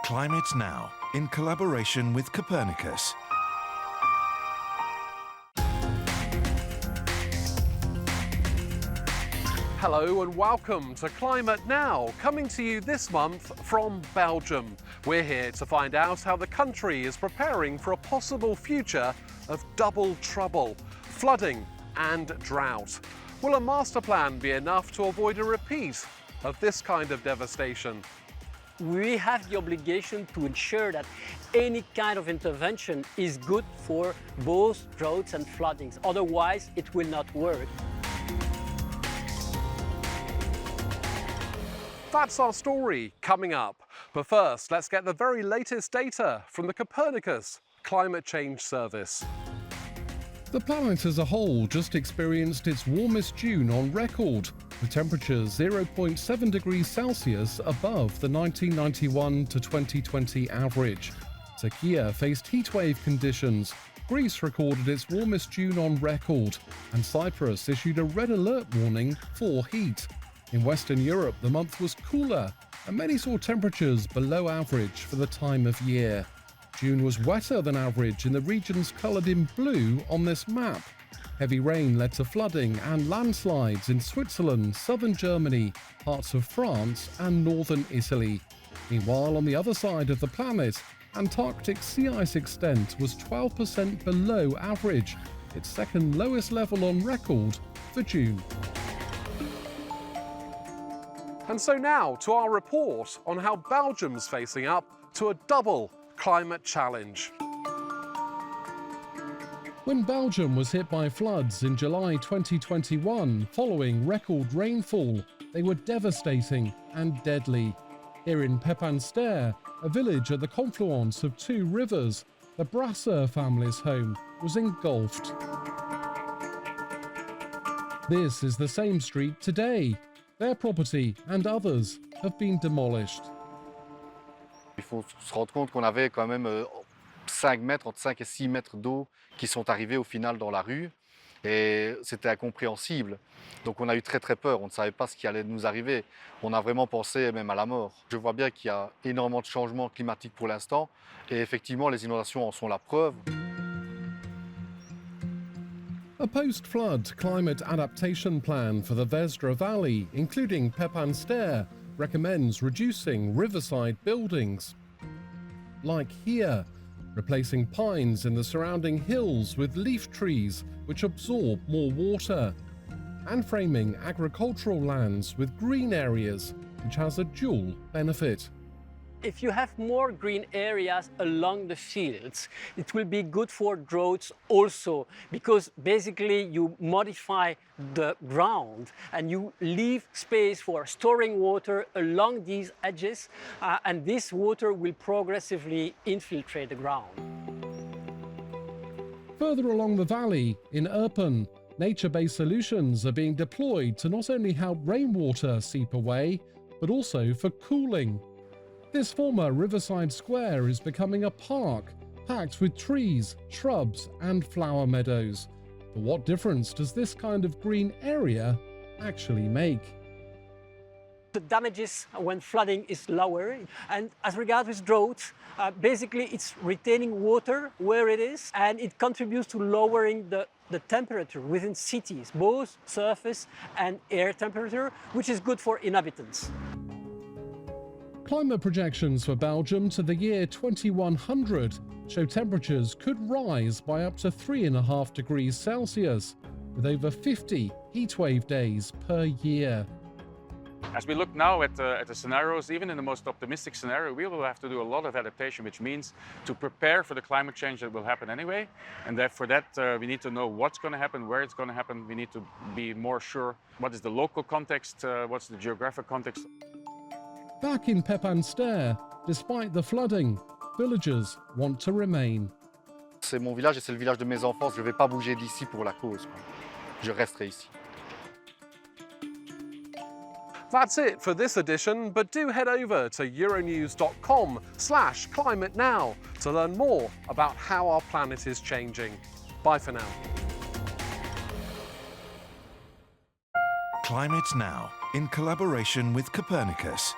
Climate Now, in collaboration with Copernicus. Hello and welcome to Climate Now, coming to you this month from Belgium. We're here to find out how the country is preparing for a possible future of double trouble, flooding and drought. Will a master plan be enough to avoid a repeat of this kind of devastation? We have the obligation to ensure that any kind of intervention is good for both droughts and floodings. Otherwise, it will not work. That's our story coming up. But first, let's get the very latest data from the Copernicus Climate Change Service. The planet as a whole just experienced its warmest June on record, with temperatures 0.7 degrees Celsius above the 1991 to 2020 average. Turkey faced heatwave conditions, Greece recorded its warmest June on record, and Cyprus issued a red alert warning for heat. In Western Europe, the month was cooler, and many saw temperatures below average for the time of year. June was wetter than average in the regions coloured in blue on this map. Heavy rain led to flooding and landslides in Switzerland, southern Germany, parts of France and northern Italy. Meanwhile, on the other side of the planet, Antarctic sea ice extent was 12% below average, its second lowest level on record for June. And so now to our report on how Belgium's facing up to a double climate challenge. When Belgium was hit by floods in July 2021 following record rainfall, they were devastating and deadly. Here in Pepinster, a village at the confluence of two rivers, the Brasseur family's home was engulfed. This is the same street today. Their property and others have been demolished. Il faut se rendre compte qu'on avait quand même 5 mètres, entre 5 et 6 mètres d'eau qui sont arrivés au final dans la rue et c'était incompréhensible. Donc on a eu très peur, on ne savait pas ce qui allait nous arriver. On a vraiment pensé même à la mort. Je vois bien qu'il y a énormément de changements climatiques pour l'instant et effectivement les inondations en sont la preuve. A post-flood climate adaptation plan for the Vesdre Valley, including Pepinster, recommends reducing riverside buildings. Like here, replacing pines in the surrounding hills with leaf trees which absorb more water, and framing agricultural lands with green areas, which has a dual benefit. If you have more green areas along the fields, it will be good for droughts also, because basically you modify the ground and you leave space for storing water along these edges, and this water will progressively infiltrate the ground. Further along the valley, in Eupen, nature-based solutions are being deployed to not only help rainwater seep away, but also for cooling. This former riverside square is becoming a park, packed with trees, shrubs and flower meadows. But what difference does this kind of green area actually make? The damages when flooding is lower, and as regards with drought, basically it's retaining water where it is, and it contributes to lowering the temperature within cities, both surface and air temperature, which is good for inhabitants. Climate projections for Belgium to the year 2100 show temperatures could rise by up to 3.5 degrees Celsius, with over 50 heatwave days per year. As we look now at the scenarios, even in the most optimistic scenario, we will have to do a lot of adaptation, which means to prepare for the climate change that will happen anyway. And for that, we need to know what's going to happen, where it's going to happen. We need to be more sure what is the local context, what's the geographic context. Back in Pepinster, despite the flooding, villagers want to remain. C'est mon village et c'est le village de mes enfants. Je ne vais pas bouger d'ici pour la cause. Je resterai ici. That's it for this edition, but do head over to euronews.com/climate now to learn more about how our planet is changing. Bye for now. Climate Now, in collaboration with Copernicus.